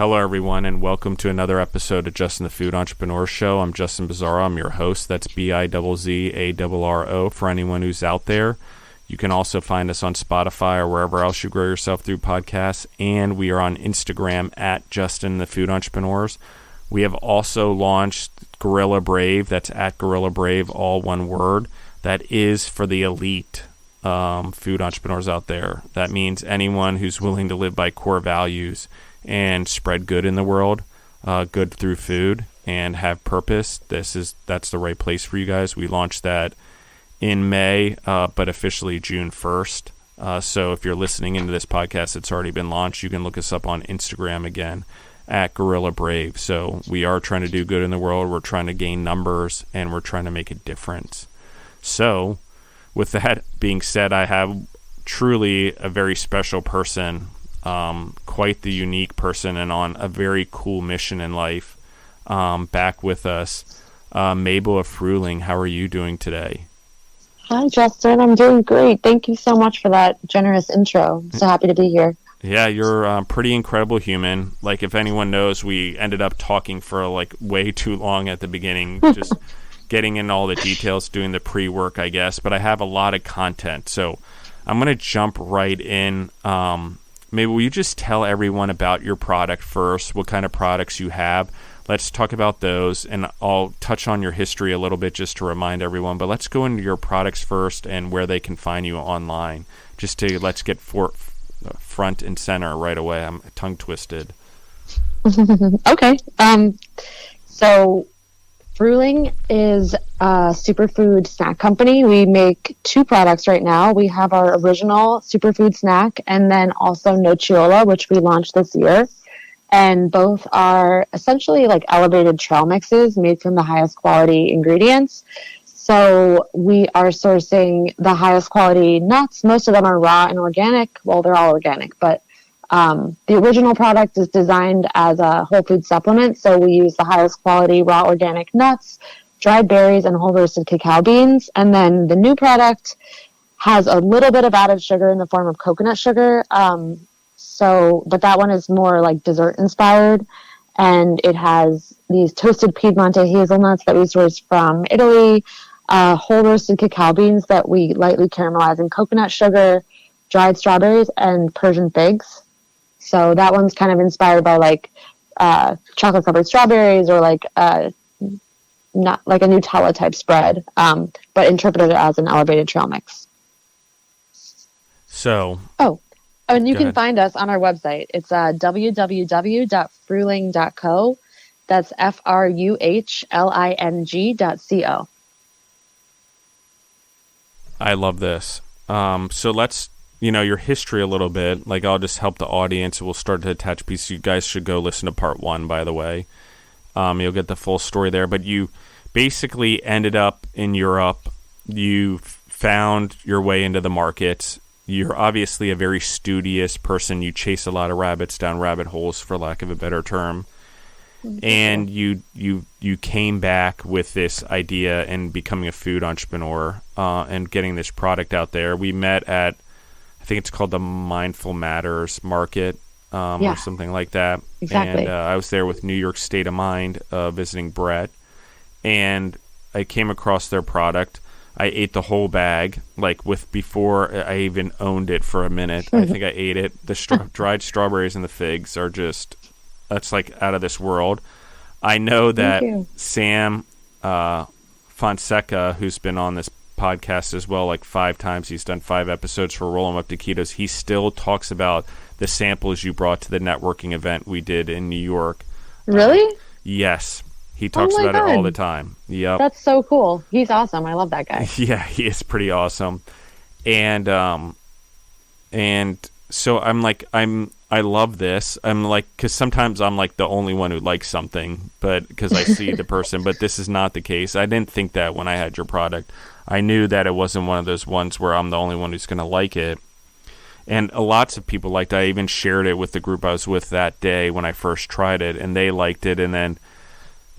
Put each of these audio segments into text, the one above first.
Hello, everyone, and welcome to another episode of Justin the Food Entrepreneur Show. I'm Justin Bizzarro. I'm your host. That's Bizzarro for anyone who's out there. You can also find us on Spotify or wherever else you grow yourself through podcasts, and we are on Instagram at Justin the Food Entrepreneurs. We have also launched Gorilla Brave. That's at Gorilla Brave, all one word. That is for the elite food entrepreneurs out there. That means anyone who's willing to live by core values and spread good in the world, good through food, and have purpose. That's the right place for you guys. We launched that in May, but officially June 1st. So if you're listening into this podcast, it's already been launched. You can look us up on Instagram again at Gorilla Brave. So we are trying to do good in the world. We're trying to gain numbers, and we're trying to make a difference. So with that being said, I have truly a very special person, quite the unique person, and on a very cool mission in life, back with us. Mabel of Fruhling, how are you doing today? Hi, Justin. I'm doing great. Thank you so much for that generous intro. I'm so happy to be here. Yeah, you're a pretty incredible human. Like, if anyone knows, we ended up talking for like way too long at the beginning, just getting in all the details, doing the pre-work, I guess. But I have a lot of content, so I'm going to jump right in. Maybe will you just tell everyone about your product first, what kind of products you have? Let's talk about those, and I'll touch on your history a little bit just to remind everyone. But let's go into your products first and where they can find you online. Let's get front and center right away. I'm tongue twisted. Okay. So Fruhling is a superfood snack company. We make two products right now. We have our original superfood snack, and then also Nocciola, which we launched this year. And both are essentially like elevated trail mixes made from the highest quality ingredients. So we are sourcing the highest quality nuts. Most of them are raw and organic. Well, they're all organic, but the original product is designed as a whole food supplement. So we use the highest quality raw organic nuts, dried berries, and whole roasted cacao beans. And then the new product has a little bit of added sugar in the form of coconut sugar. But that one is more like dessert inspired, and it has these toasted Piedmonte hazelnuts that we source from Italy, whole roasted cacao beans that we lightly caramelize in coconut sugar, dried strawberries, and Persian figs. So that one's kind of inspired by like chocolate covered strawberries, or like not like a Nutella type spread, but interpreted as an elevated trail mix. So. And you can find us on our website. It's www.fruhling.co. That's FRUHLING.co. I love this. So let's, your history a little bit. Like, I'll just help the audience. We'll start to attach pieces. You guys should go listen to part 1, by the way. You'll get the full story there. But you basically ended up in Europe. You found your way into the market. You're obviously a very studious person. You chase a lot of rabbits down rabbit holes, for lack of a better term. And you came back with this idea and becoming a food entrepreneur and getting this product out there. We met at, I think it's called the Mindful Matters Market or something like that. Exactly. And I was there with New York State of Mind visiting Brett. And I came across their product. I ate the whole bag, before I even owned it for a minute. I think I ate it. The dried strawberries and the figs are that's like out of this world. I know that Sam Fonseca, who's been on this podcast as well, 5 times, he's done 5 episodes for Roll 'em Up Taquitos. He still talks about the samples you brought to the networking event we did in New York. Really? Yes. He talks about it all the time. Yep. That's so cool. He's awesome. I love that guy. Yeah, he is pretty awesome. And so I love this. because sometimes I'm the only one who likes something, but because I see the person, but this is not the case. I didn't think that when I had your product. I knew that it wasn't one of those ones where I'm the only one who's going to like it. And lots of people liked it. I even shared it with the group I was with that day when I first tried it, and they liked it. And then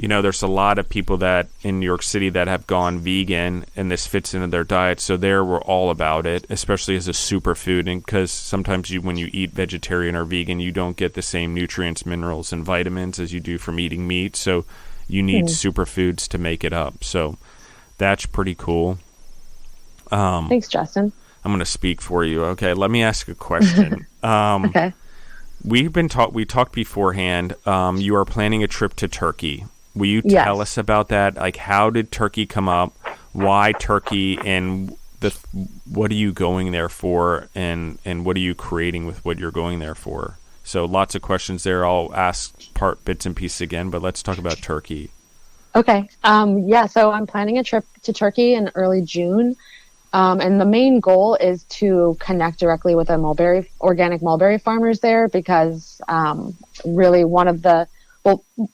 there's a lot of people that in New York City that have gone vegan, and this fits into their diet. So we're all about it, especially as a superfood. And because sometimes when you eat vegetarian or vegan, you don't get the same nutrients, minerals, and vitamins as you do from eating meat. So you need superfoods to make it up. So that's pretty cool. Thanks, Justin. I'm going to speak for you. Okay, let me ask a question. Okay. We talked beforehand. You are planning a trip to Turkey. Will you tell us about that? Like, how did Turkey come up? Why Turkey? And what are you going there for? And what are you creating with what you're going there for? So lots of questions there. I'll ask bits and pieces again, but let's talk about Turkey. Okay. So I'm planning a trip to Turkey in early June. And the main goal is to connect directly with organic mulberry farmers there, because really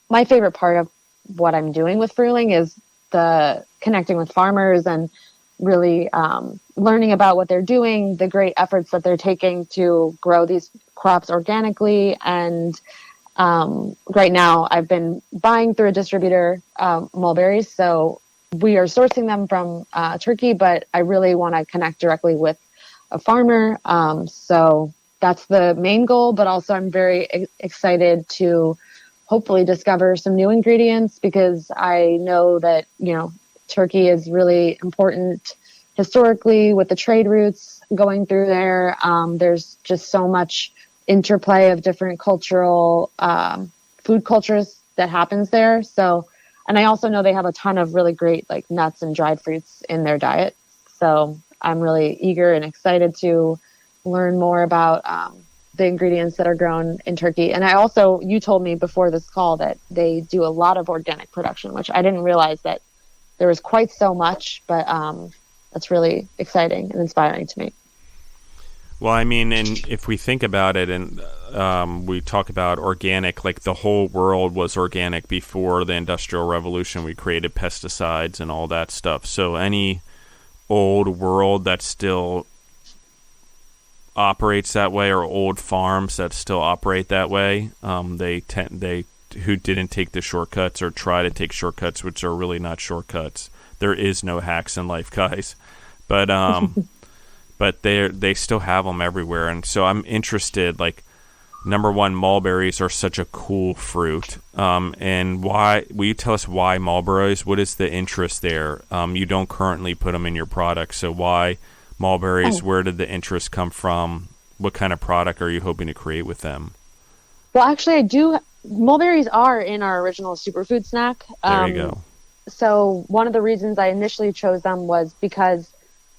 my favorite part of what I'm doing with Fruhling is the connecting with farmers and really learning about what they're doing, the great efforts that they're taking to grow these crops organically. And right now I've been buying through a distributor mulberries, so we are sourcing them from Turkey, but I really want to connect directly with a farmer. So that's the main goal, but also I'm very excited to hopefully discover some new ingredients, because I know that, Turkey is really important historically with the trade routes going through there. There's just so much interplay of different cultural food cultures that happens there. And I also know they have a ton of really great like nuts and dried fruits in their diet. So I'm really eager and excited to learn more about the ingredients that are grown in Turkey. And you told me before this call that they do a lot of organic production, which I didn't realize that there was quite so much, but that's really exciting and inspiring to me. Well, I mean, and if we think about it, and we talk about organic, like the whole world was organic before the Industrial Revolution. We created pesticides and all that stuff. So any old world that still operates that way, or old farms that still operate that way, they who didn't take the shortcuts or try to take shortcuts, which are really not shortcuts. There is no hacks in life, guys. But but they still have them everywhere. And so I'm interested, like, number one, mulberries are such a cool fruit. And why, will you tell us why mulberries? What is the interest there? You don't currently put them in your product, so why mulberries? Where did the interest come from? What kind of product are you hoping to create with them? Well, actually, mulberries are in our original superfood snack. There you go. So one of the reasons I initially chose them was because,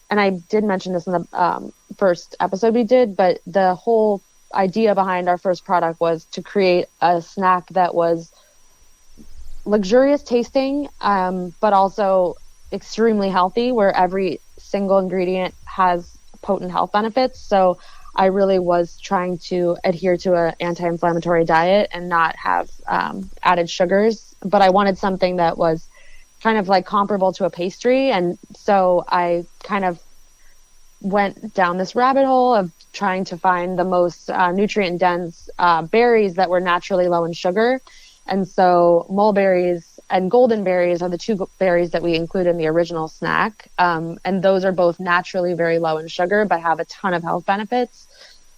and I did mention this in the first episode we did, but the whole idea behind our first product was to create a snack that was luxurious tasting, but also extremely healthy, where every single ingredient has potent health benefits. So I really was trying to adhere to an anti-inflammatory diet and not have added sugars, but I wanted something that was kind of like comparable to a pastry. And so I kind of went down this rabbit hole of trying to find the most nutrient dense berries that were naturally low in sugar. And so mulberries and golden berries are the two berries that we include in the original snack. And those are both naturally very low in sugar, but have a ton of health benefits.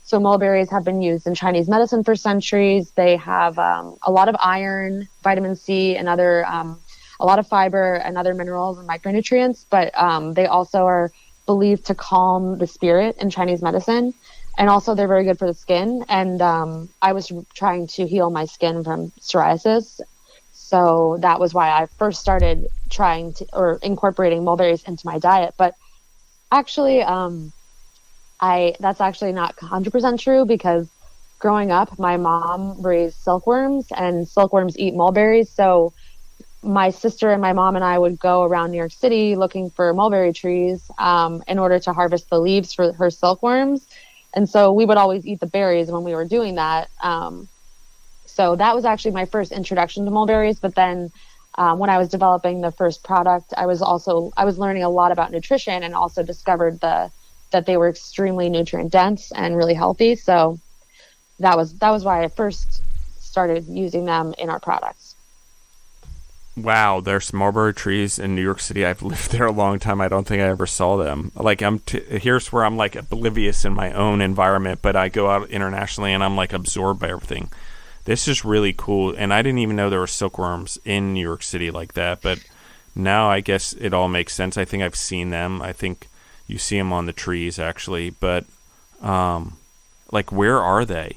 So mulberries have been used in Chinese medicine for centuries. They have a lot of iron, vitamin C, and a lot of fiber and other minerals and micronutrients, but they also are believed to calm the spirit in Chinese medicine. And also they're very good for the skin. And I was trying to heal my skin from psoriasis. So that was why I first started incorporating mulberries into my diet. But actually, that's actually not 100% true, because growing up, my mom raised silkworms, and silkworms eat mulberries. So my sister and my mom and I would go around New York City looking for mulberry trees in order to harvest the leaves for her silkworms. And so we would always eat the berries when we were doing that. So that was actually my first introduction to mulberries. But then when I was developing the first product, I was learning a lot about nutrition, and also discovered that they were extremely nutrient dense and really healthy. So that was why I first started using them in our products. Wow, there's mulberry trees in New York City. I've lived there a long time. I don't think I ever saw them. Like here's where I'm like oblivious in my own environment, but I go out internationally and I'm like absorbed by everything. This is really cool, and I didn't even know there were silkworms in New York City like that, but now I guess it all makes sense. I think I've seen them. I think you see them on the trees actually, but like where are they?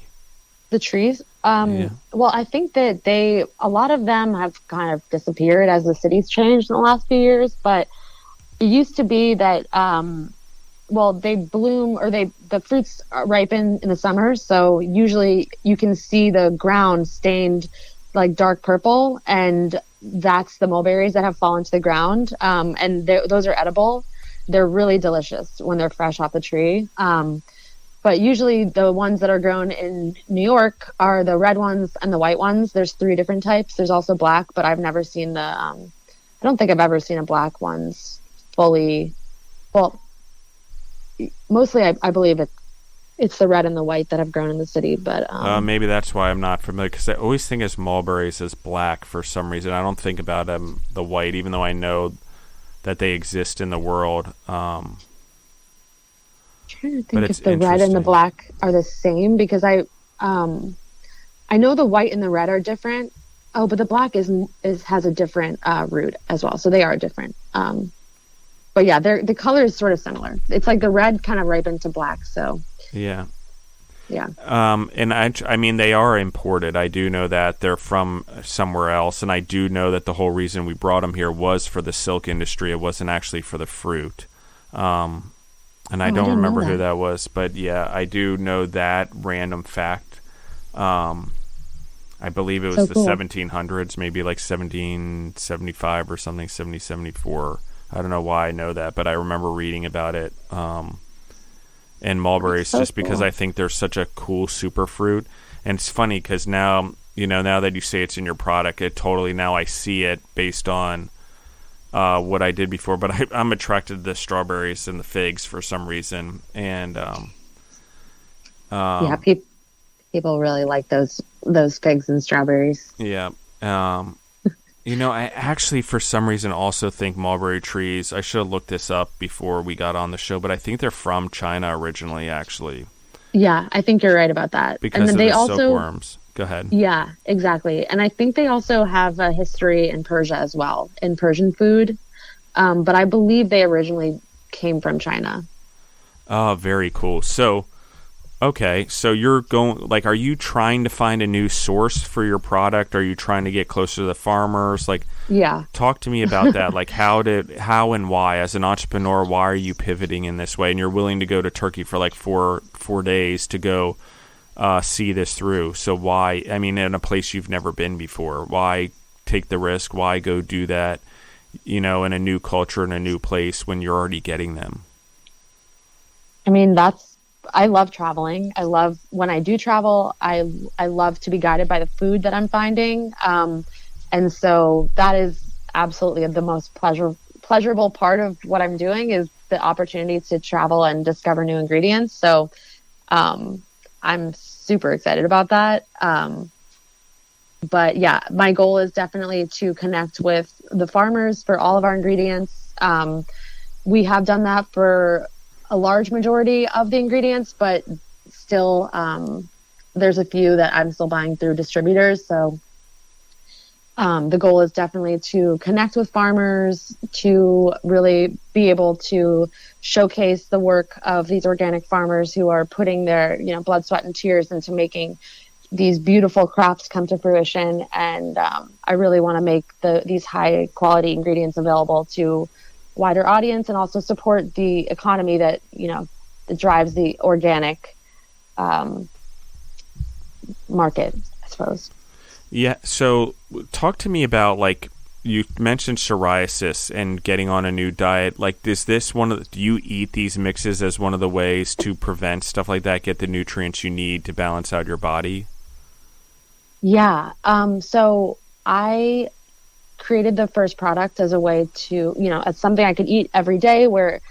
The trees? Yeah. Well, I think that a lot of them have kind of disappeared as the city's changed in the last few years, but it used to be that, well, they bloom or the fruits ripen in the summer. So usually you can see the ground stained like dark purple, and that's the mulberries that have fallen to the ground. And those are edible. They're really delicious when they're fresh off the tree. But usually the ones that are grown in New York are the red ones and the white ones. There's 3 different types. There's also black, but I've never seen I don't think I've ever seen a black ones fully. Well, mostly I believe it's the red and the white that have grown in the city. But maybe that's why I'm not familiar, because I always think of mulberries as black for some reason. I don't think about the white, even though I know that they exist in the world. Trying to think if the red and the black are the same, because I know the white and the red are different. Oh, but the black has a different root as well, so they are different. But yeah, the color is sort of similar. It's like the red kind of ripened to black. So yeah. And I mean, they are imported. I do know that they're from somewhere else, and I do know that the whole reason we brought them here was for the silk industry. It wasn't actually for the fruit. And I don't remember who that was, but yeah, I do know that random fact. I believe it was the 1700s, maybe like 1775 or something, 1774. I don't know why I know that, but I remember reading about it. And mulberries, because I think they're such a cool superfruit. And it's funny because now that you say it's in your product, now I see it based on what I did before, but I'm attracted to the strawberries and the figs for some reason, and yeah, people really like those figs and strawberries. Yeah, I actually for some reason also think mulberry trees. I should have looked this up before we got on the show, but I think they're from China originally. Actually, yeah, I think you're right about that. Because of the silkworms. Go ahead. Yeah, exactly. And I think they also have a history in Persia as well, in Persian food. But I believe they originally came from China. Oh, very cool. So, okay. So are you trying to find a new source for your product? Are you trying to get closer to the farmers? Yeah. Talk to me about that. Like how and why, as an entrepreneur, why are you pivoting in this way? And you're willing to go to Turkey for like four days to go see this through. So why, in a place you've never been before, why take the risk? Why go do that, in a new culture, in a new place when you're already getting them? I love traveling. I love when I do travel, I love to be guided by the food that I'm finding. And so that is absolutely the most pleasurable part of what I'm doing, is the opportunity to travel and discover new ingredients. So, I'm super excited about that. But yeah, my goal is definitely to connect with the farmers for all of our ingredients. We have done that for a large majority of the ingredients, but still, there's a few that I'm still buying through distributors. So the goal is definitely to connect with farmers, to really be able to showcase the work of these organic farmers who are putting their blood, sweat, and tears into making these beautiful crops come to fruition. And I really want to make these high quality ingredients available to wider audience, and also support the economy that that drives the organic market, I suppose. Yeah. So talk to me about, like, you mentioned psoriasis and getting on a new diet. Like, do you eat these mixes as one of the ways to prevent stuff like that, get the nutrients you need to balance out your body? Yeah. So I created the first product as a way to, as something I could eat every day, where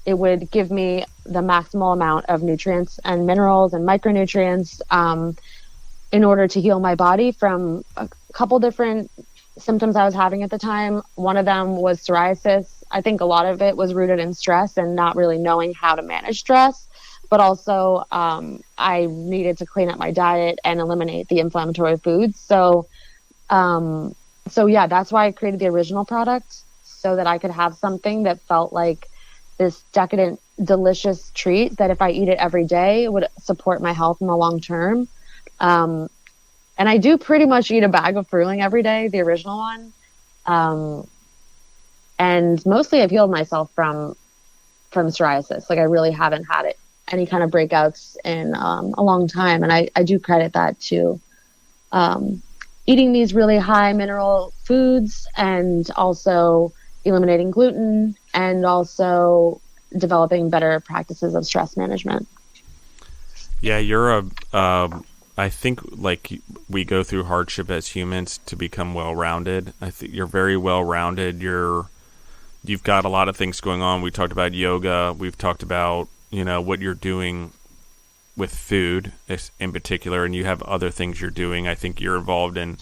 it would give me the maximal amount of nutrients and minerals and micronutrients in order to heal my body from a couple different symptoms I was having at the time. One of them was psoriasis. I think a lot of it was rooted in stress and not really knowing how to manage stress. But also, I needed to clean up my diet and eliminate the inflammatory foods. So yeah, that's why I created the original product, so that I could have something that felt like this decadent, delicious treat that if I eat it every day, it would support my health in the long term. And I do pretty much eat a bag of Fruhling every day, the original one. And mostly I've healed myself from psoriasis. Like I really haven't had any kind of breakouts in a long time. And I do credit that to eating these really high mineral foods, and also eliminating gluten, and also developing better practices of stress management. Yeah, I think like we go through hardship as humans to become well-rounded. I think you're very well-rounded. You've got a lot of things going on. We talked about yoga. We've talked about, what you're doing with food in particular, and you have other things you're doing. I think you're involved in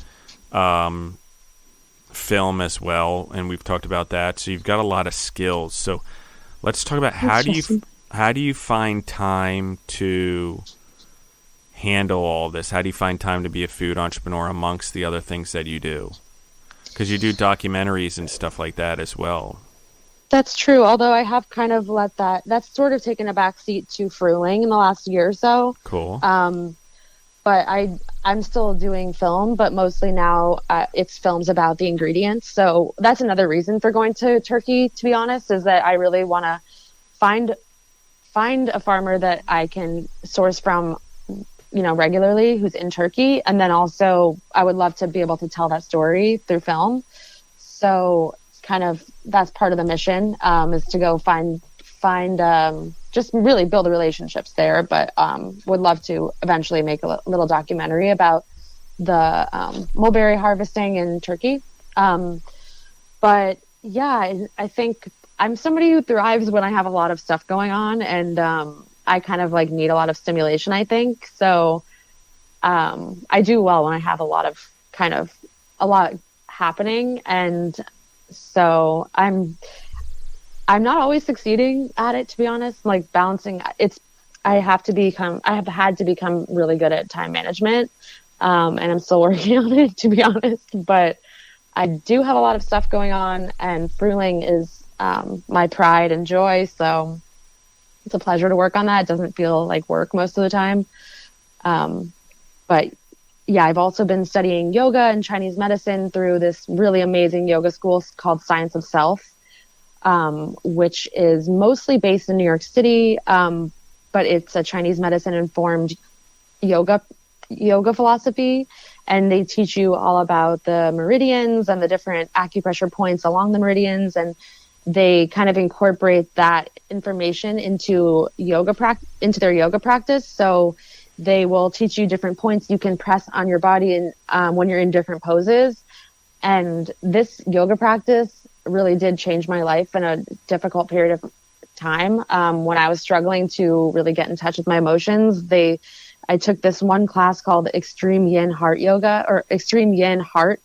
film as well, and we've talked about that. So you've got a lot of skills. So let's talk about how do you find time to handle all this? How do you find time to be a food entrepreneur amongst the other things that you do? Because you do documentaries and stuff like that as well. That's true. Although I have kind of let that's sort of taken a backseat to Fruhling in the last year or so. Cool. But I'm still doing film, but mostly now it's films about the ingredients. So that's another reason for going to Turkey, to be honest, is that I really want to find a farmer that I can source from, regularly, who's in Turkey. And then also I would love to be able to tell that story through film. So kind of that's part of the mission, is to go find just really build the relationships there, but would love to eventually make a little documentary about the mulberry harvesting in Turkey. But yeah, I think I'm somebody who thrives when I have a lot of stuff going on, and I kind of like need a lot of stimulation, I think. So I do well when I have a lot happening, and so I'm not always succeeding at it, to be honest. Like balancing, I have had to become really good at time management, and I'm still working on it, to be honest. But I do have a lot of stuff going on, and Fruhling is my pride and joy. So it's a pleasure to work on that. It doesn't feel like work most of the time. But yeah, I've also been studying yoga and Chinese medicine through this really amazing yoga school called Science of Self, which is mostly based in New York City, but it's a Chinese medicine informed yoga philosophy, and they teach you all about the meridians and the different acupressure points along the meridians, and they kind of incorporate that information into their yoga practice. So they will teach you different points you can press on your body and when you're in different poses. And this yoga practice really did change my life in a difficult period of time. When I was struggling to really get in touch with my emotions, I took this one class called Extreme Yin Heart Yoga, or Extreme Yin Heart.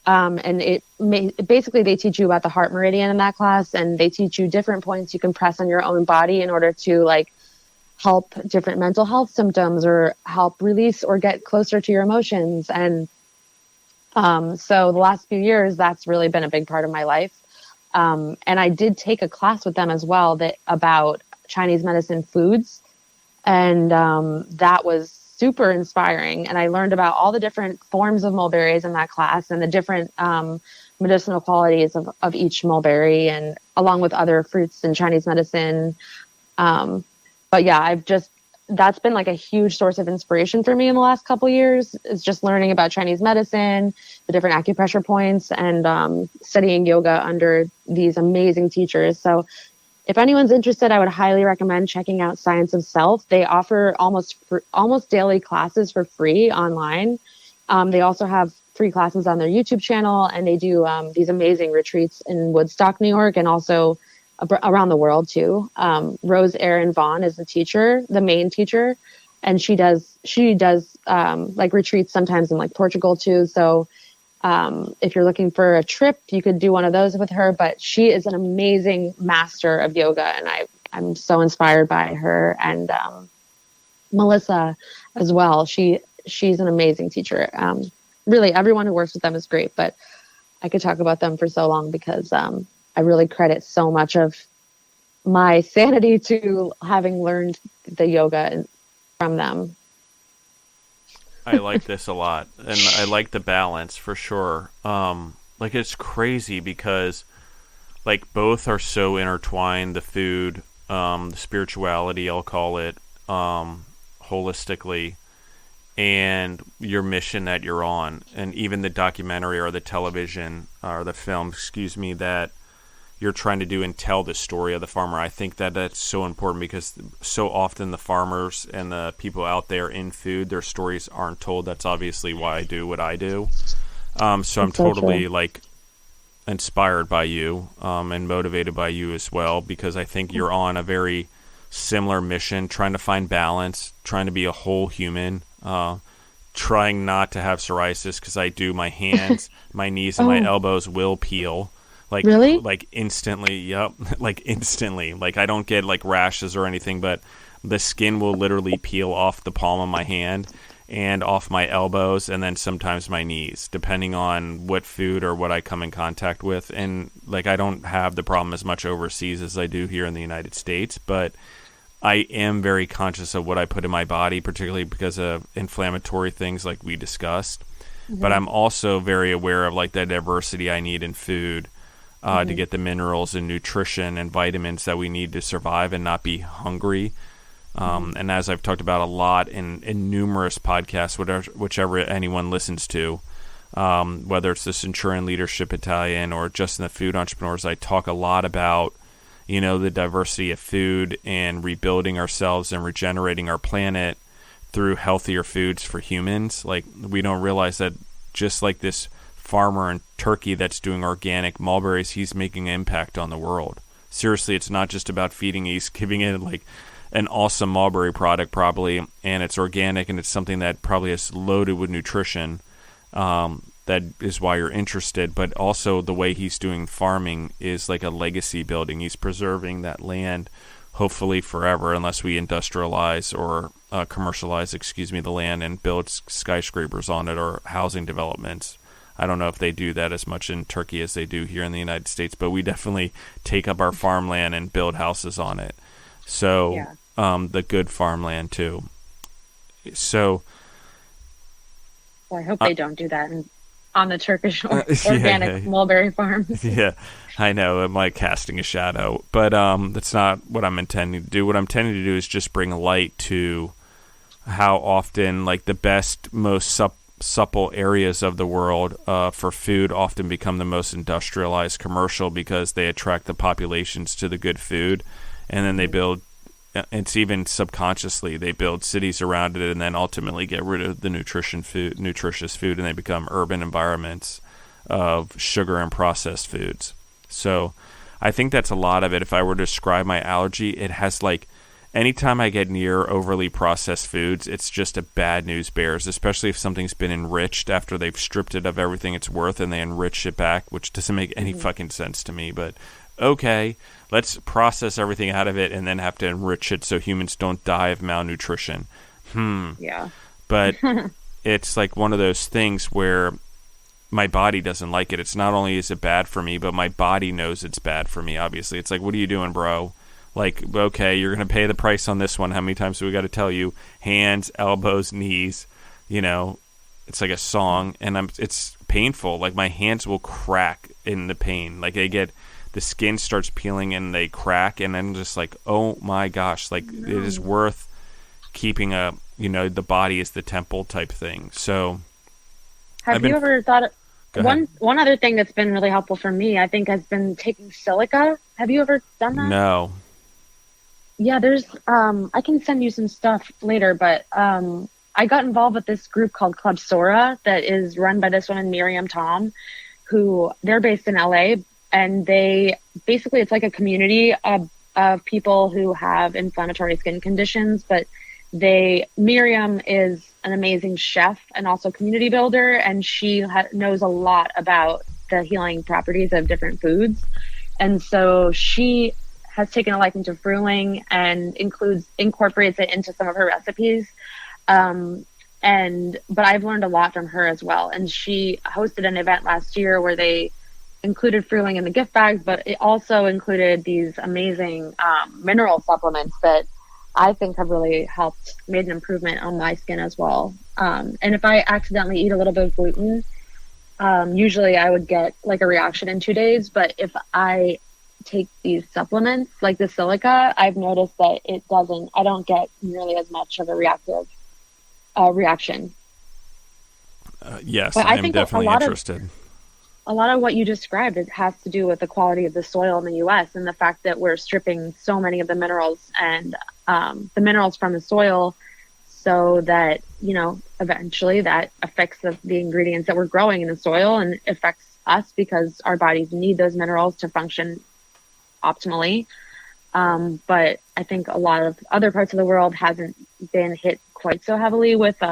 And basically they teach you about the heart meridian in that class, and they teach you different points you can press on your own body in order to like help different mental health symptoms or help release or get closer to your emotions. And so the last few years, that's really been a big part of my life. And I did take a class with them as well about Chinese medicine foods. And that was super inspiring. And I learned about all the different forms of mulberries in that class, and the different medicinal qualities of each mulberry, and along with other fruits in Chinese medicine. But yeah, that's been like a huge source of inspiration for me in the last couple of years, is just learning about Chinese medicine, the different acupressure points, and studying yoga under these amazing teachers. So if anyone's interested, I would highly recommend checking out Science of Self. They offer almost daily classes for free online. They also have free classes on their YouTube channel, and they do these amazing retreats in Woodstock, New York, and also around the world too. Rose Erin Vaughn is the main teacher, and she does like retreats sometimes in like Portugal too. So If you're looking for a trip, you could do one of those with her, but she is an amazing master of yoga, and I'm so inspired by her. And Melissa as well. She's an amazing teacher. Really, everyone who works with them is great, but I could talk about them for so long because I really credit so much of my sanity to having learned the yoga from them. I like this a lot, and I like the balance for sure. Like, it's crazy because like both are so intertwined, the food, the spirituality, I'll call it, holistically, and your mission that you're on, and even the documentary or the television or the film, excuse me, that you're trying to do and tell the story of the farmer. I think that that's so important because so often the farmers and the people out there in food, their stories aren't told. That's obviously why I do what I do. So I'm totally like inspired by you and motivated by you as well, because I think you're on a very similar mission, trying to find balance, trying to be a whole human, trying not to have psoriasis, because I do. My hands, my knees, and my elbows will peel. Like, really? Like instantly. Yep. Like instantly. Like, I don't get like rashes or anything, but the skin will literally peel off the palm of my hand and off my elbows, and then sometimes my knees, depending on what food or what I come in contact with. And like, I don't have the problem as much overseas as I do here in the United States, but I am very conscious of what I put in my body, particularly because of inflammatory things like we discussed. Mm-hmm. But I'm also very aware of like the diversity I need in food to get the minerals and nutrition and vitamins that we need to survive and not be hungry. And as I've talked about a lot in numerous podcasts, whichever anyone listens to, whether it's the Centurion Leadership Battalion or Justin the Food Entrepreneurs, I talk a lot about, you know, the diversity of food and rebuilding ourselves and regenerating our planet through healthier foods for humans. Like, we don't realize that just like this farmer in Turkey that's doing organic mulberries, he's making an impact on the world. Seriously, it's not just about feeding. He's giving it like an awesome mulberry product probably, and it's organic, and it's something that probably is loaded with nutrition. That is why you're interested. But also the way he's doing farming is like a legacy building. He's preserving that land hopefully forever, unless we industrialize or commercialize, the land and build skyscrapers on it or housing developments. I don't know if they do that as much in Turkey as they do here in the United States, but we definitely take up our farmland and build houses on it. So the good farmland too. So well, I hope they don't do that on the Turkish organic mulberry farms. Yeah, I know. I'm like casting a shadow, but that's not what I'm intending to do. What I'm intending to do is just bring light to how often like the best, most supple areas of the world for food often become the most industrialized, commercial, because they attract the populations to the good food, and then they build, it's even subconsciously, they build cities around it, and then ultimately get rid of the nutritious food, and they become urban environments of sugar and processed foods. So I think that's a lot of it. If I were to describe my allergy, it has like, anytime I get near overly processed foods, it's just a bad news bears, especially if something's been enriched after they've stripped it of everything it's worth and they enrich it back, which doesn't make any fucking sense to me. But okay, let's process everything out of it and then have to enrich it so humans don't die of malnutrition. Yeah. But it's like one of those things where my body doesn't like it. It's not only is it bad for me, but my body knows it's bad for me, obviously. It's like, what are you doing, bro? Like, okay, you're going to pay the price on this one. How many times do we got to tell you? Hands, elbows, knees, you know, it's like a song, and it's painful. Like, my hands will crack in the pain. Like, the skin starts peeling and they crack, and I'm just like, oh my gosh, like, it is worth keeping the body is the temple type thing. So have you ever thought one other thing that's been really helpful for me, I think, has been taking silica. Have you ever done that? No. Yeah, there's I can send you some stuff later, but I got involved with this group called Club Sora that is run by this woman, Miriam Tom, who they're based in LA, and they basically, it's like a community of people who have inflammatory skin conditions, but Miriam is an amazing chef and also community builder, and she knows a lot about the healing properties of different foods. And so she has taken a liking to Fruhling and incorporates it into some of her recipes. But I've learned a lot from her as well. And she hosted an event last year where they included Fruhling in the gift bags, but it also included these amazing mineral supplements that I think have really made an improvement on my skin as well. And if I accidentally eat a little bit of gluten, usually I would get like a reaction in 2 days. But if I take these supplements like the silica, I've noticed that I don't get nearly as much of a reaction. Yes, I'm definitely interested. A lot of what you described, it has to do with the quality of the soil in the U.S. and the fact that we're stripping so many of the minerals and the minerals from the soil, so that, eventually that affects the ingredients that we're growing in the soil and affects us because our bodies need those minerals to function optimally. But I think a lot of other parts of the world hasn't been hit quite so heavily with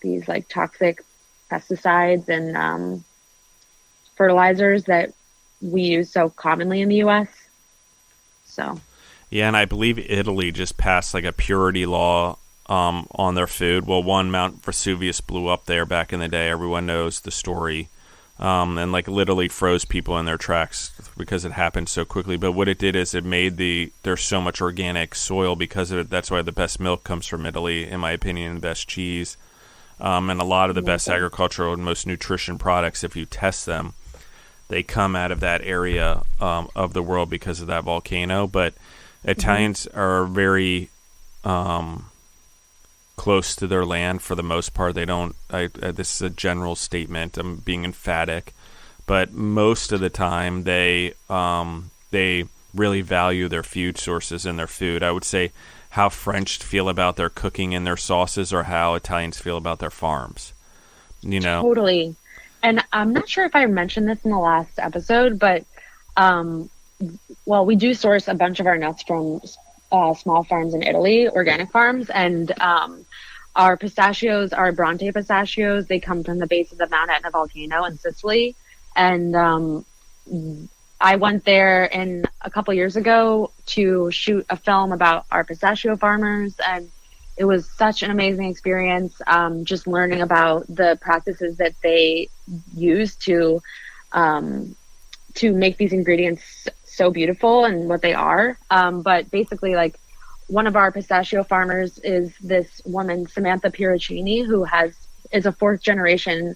these like toxic pesticides and fertilizers that we use so commonly in the U.S. So. Yeah, and I believe Italy just passed like a purity law on their food. Well, Mount Vesuvius blew up there back in the day. Everyone knows the story. And like literally froze people in their tracks because it happened so quickly. But what it did is it made there's so much organic soil because of it. That's why the best milk comes from Italy, in my opinion, the best cheese. And a lot of the best agricultural and most nutrition products, if you test them, they come out of that area of the world because of that volcano. But Italians are very close to their land for the most part. They don't. This is a general statement. I'm being emphatic, but most of the time they really value their food sources and their food. I would say how French feel about their cooking and their sauces, or how Italians feel about their farms. Totally. And I'm not sure if I mentioned this in the last episode, but we do source a bunch of our nuts from small farms in Italy, organic farms, and our pistachios are Bronte pistachios. They come from the base of the Mount Etna volcano in Sicily. And I went there a couple years ago to shoot a film about our pistachio farmers, and it was such an amazing experience, just learning about the practices that they use to make these ingredients so beautiful and what they are. But basically, like, one of our pistachio farmers is this woman, Samantha Piracini, who is a fourth generation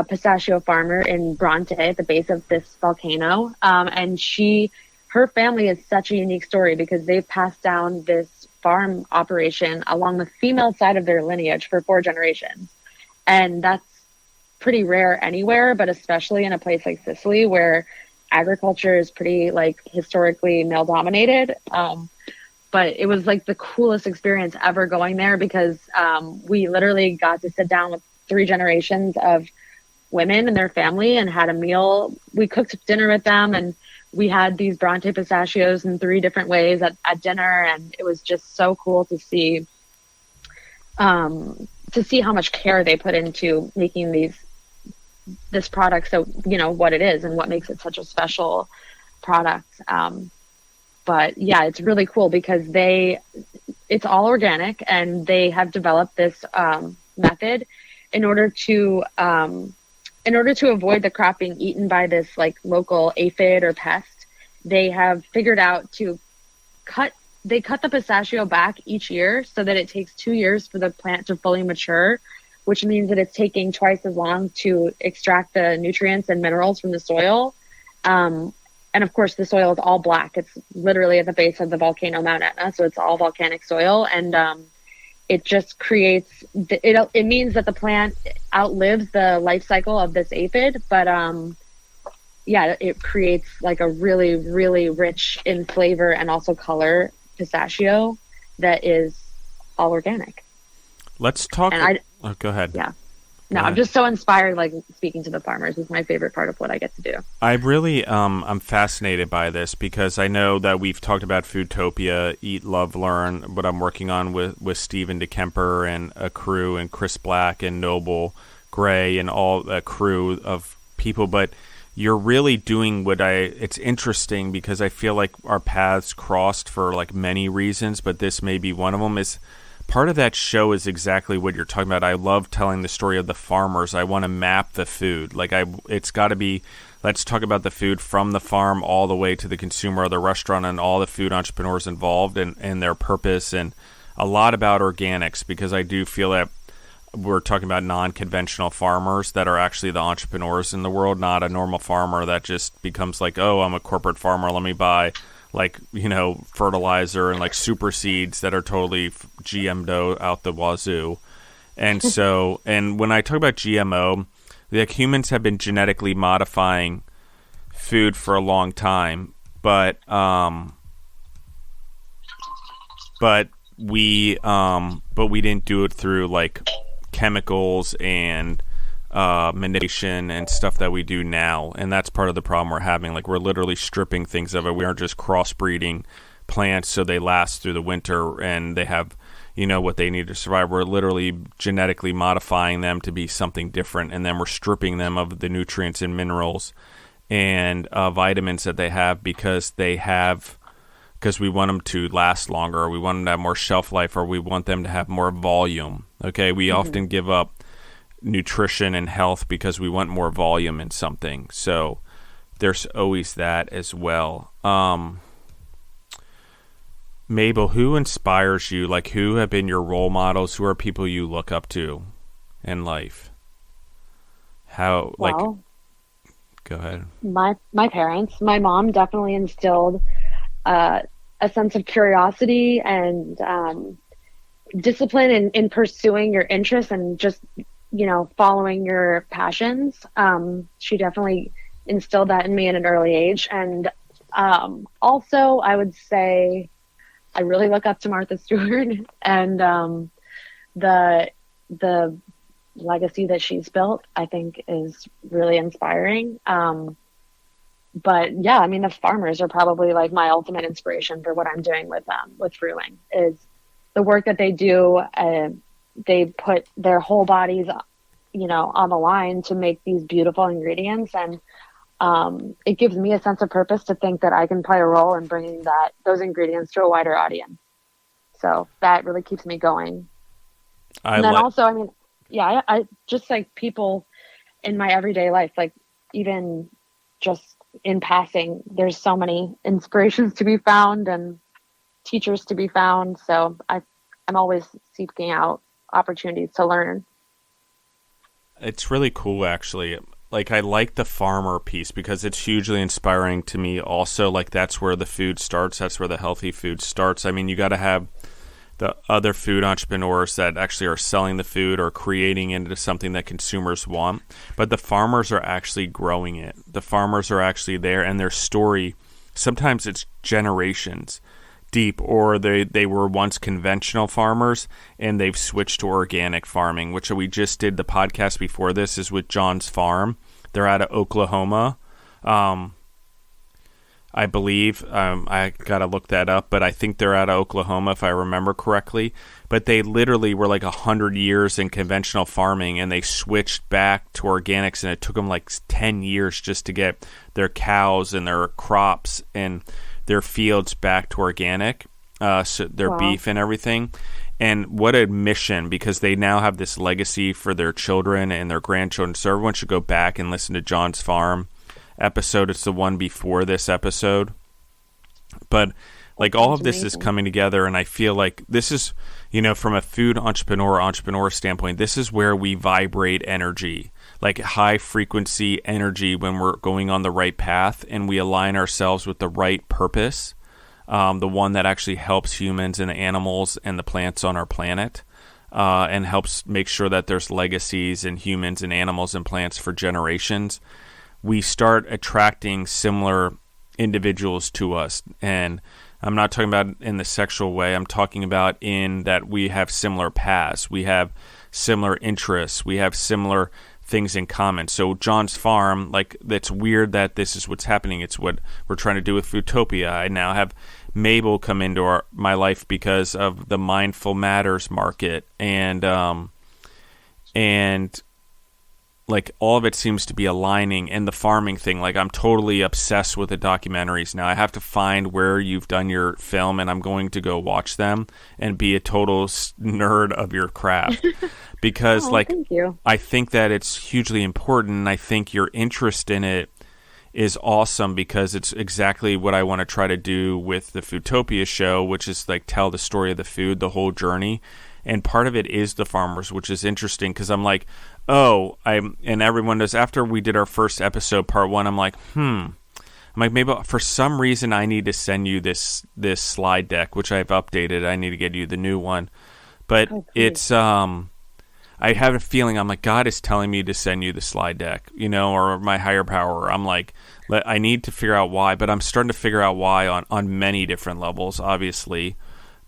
pistachio farmer in Bronte at the base of this volcano. And her family is such a unique story because they've passed down this farm operation along the female side of their lineage for 4 generations. And that's pretty rare anywhere, but especially in a place like Sicily where agriculture is pretty like historically male dominated. But it was like the coolest experience ever going there because we literally got to sit down with 3 generations of women and their family and had a meal. We cooked dinner with them, and we had these Bronte pistachios in 3 different ways at dinner. And it was just so cool to see how much care they put into making this product. So, what it is and what makes it such a special product. But yeah, it's really cool because it's all organic, and they have developed this method in order to avoid the crop being eaten by this like local aphid or pest. They have figured out to cut the pistachio back each year so that it takes 2 years for the plant to fully mature, which means that it's taking twice as long to extract the nutrients and minerals from the soil. And of course, the soil is all black. It's literally at the base of the volcano Mount Etna, so it's all volcanic soil. And it just creates it means that the plant outlives the life cycle of this aphid, but it creates like a really, really rich in flavor and also color pistachio that is all organic. Let's talk. Go ahead. Yeah. No, I'm just so inspired. Like, speaking to the farmers is my favorite part of what I get to do. I really, I'm fascinated by this because I know that we've talked about Foodtopia, Eat, Love, Learn, what I'm working on with Stephen DeKemper and a crew, and Chris Black and Noble Gray and all a crew of people. But you're really doing it's interesting because I feel like our paths crossed for like many reasons, but this may be one of them. Is part of that show is exactly what you're talking about. I love telling the story of the farmers. I want to map the food. It's got to be, let's talk about the food from the farm all the way to the consumer or the restaurant and all the food entrepreneurs involved and their purpose, and a lot about organics, because I do feel that we're talking about non-conventional farmers that are actually the entrepreneurs in the world, not a normal farmer that just becomes like, oh, I'm a corporate farmer, let me buy fertilizer and like super seeds that are totally GM'd out the wazoo. And so, and when I talk about GMO, like, humans have been genetically modifying food for a long time, but we didn't do it through like chemicals and manipulation and stuff that we do now, and that's part of the problem we're having. Like, we're literally stripping things of it. We aren't just crossbreeding plants so they last through the winter and they have what they need to survive. We're literally genetically modifying them to be something different, and then we're stripping them of the nutrients and minerals and vitamins that they have because we want them to last longer, or we want them to have more shelf life, or we want them to have more volume. Okay, we often give up nutrition and health because we want more volume in something. So there's always that as well. Mabel, who inspires you? Like, who have been your role models? Who are people you look up to in life? Go ahead. My parents, my mom definitely instilled a sense of curiosity and discipline in pursuing your interests and just following your passions. She definitely instilled that in me at an early age. And also, I would say I really look up to Martha Stewart and the legacy that she's built, I think, is really inspiring. But yeah, I mean, the farmers are probably like my ultimate inspiration for what I'm doing with Fruhling, is the work that they do. They put their whole bodies, on the line to make these beautiful ingredients. And it gives me a sense of purpose to think that I can play a role in bringing those ingredients to a wider audience. So that really keeps me going. Also, I mean, yeah, I just like people in my everyday life, like even just in passing, there's so many inspirations to be found and teachers to be found. So I'm always seeking out opportunities to learn. It's really cool, actually. Like, I like the farmer piece because it's hugely inspiring to me also. Like, that's where the food starts. That's where the healthy food starts. I mean, you got to have the other food entrepreneurs that actually are selling the food or creating it into something that consumers want. But the farmers are actually growing it. The farmers are actually there, and their story, sometimes it's generations deep, or they were once conventional farmers and they've switched to organic farming, which we just did. The podcast before this is with John's Farm. They're out of Oklahoma. I believe, I got to look that up, but I think they're out of Oklahoma if I remember correctly. But they literally were like 100 years in conventional farming, and they switched back to organics, and it took them like 10 years just to get their cows and their crops and their fields back to organic, so their beef and everything. And what a mission, because they now have this legacy for their children and their grandchildren. So everyone should go back and listen to John's Farm episode. It's the one before this episode. But like, all of this is coming together, and I feel like this is, from a food entrepreneur standpoint, this is where we vibrate energy, like high frequency energy, when we're going on the right path and we align ourselves with the right purpose, the one that actually helps humans and animals and the plants on our planet, and helps make sure that there's legacies in humans and animals and plants for generations. We start attracting similar individuals to us. And I'm not talking about in the sexual way. I'm talking about in that we have similar paths. We have similar interests. We have similar things in common. So John's farm, like, that's weird that this is what's happening. It's what we're trying to do with Foodtopia. I now have Mabel come into my life because of the Mindful Matters market, and like, all of it seems to be aligning. And the farming thing, like, I'm totally obsessed with the documentaries now. I have to find where you've done your film, and I'm going to go watch them and be a total nerd of your craft. Because thank you. I think that it's hugely important, and I think your interest in it is awesome, because it's exactly what I want to try to do with the Foodtopia show, which is like tell the story of the food, the whole journey. And part of it is the farmers, which is interesting, because I'm like, and everyone does. After we did our first episode, part 1, I'm like, maybe for some reason I need to send you this slide deck, which I've updated. I need to get you the new one. But it's, I have a feeling, I'm like, God is telling me to send you the slide deck, or my higher power. I'm like, I need to figure out why, but I'm starting to figure out why on many different levels, obviously.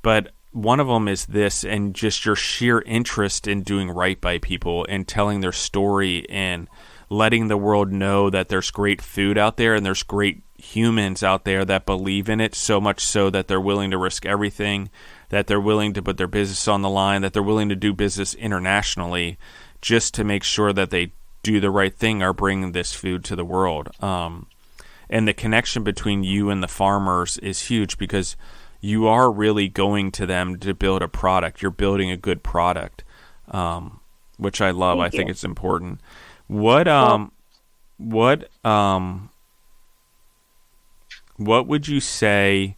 But one of them is this, and just your sheer interest in doing right by people and telling their story and letting the world know that there's great food out there and there's great humans out there that believe in it, so much so that they're willing to risk everything, that they're willing to put their business on the line, that they're willing to do business internationally just to make sure that they do the right thing or bring this food to the world. And the connection between you and the farmers is huge, because you are really going to them to build a product. You're building a good product, which I love. I think it's important. What would you say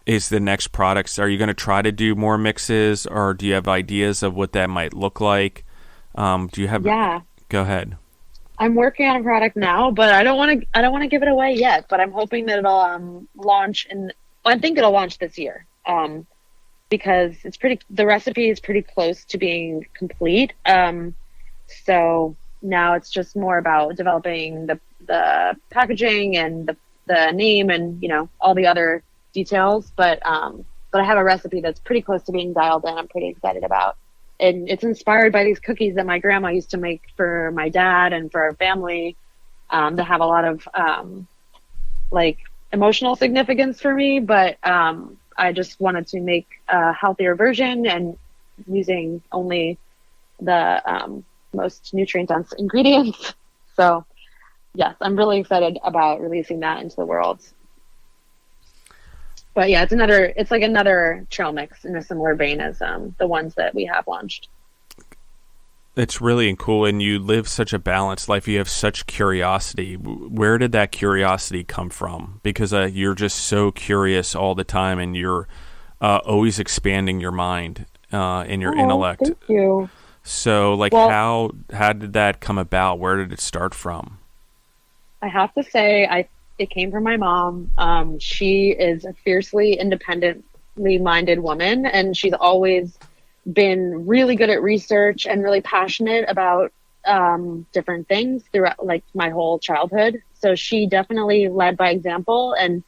is the next products? Are you going to try to do more mixes, or do you have ideas of what that might look like? Do you have? Yeah. Go ahead. I'm working on a product now, but I don't want to give it away yet. But I'm hoping that it'll launch, and I think it'll launch this year. Because the recipe is pretty close to being complete. So now it's just more about developing the packaging and the name and all the other details. But I have a recipe that's pretty close to being dialed in. I'm pretty excited about. And it's inspired by these cookies that my grandma used to make for my dad and for our family, that have a lot of like emotional significance for me. But I just wanted to make a healthier version and using only the most nutrient-dense ingredients. So yes, I'm really excited about releasing that into the world. But yeah, it's like another trail mix in a similar vein as the ones that we have launched. It's really cool, and you live such a balanced life. You have such curiosity. Where did that curiosity come from? Because you're just so curious all the time, and you're always expanding your mind and your intellect. Thank you. So, how did that come about? Where did it start from? I have to say, it came from my mom. She is a fiercely independently minded woman, and she's always been really good at research and really passionate about different things throughout my whole childhood. So she definitely led by example and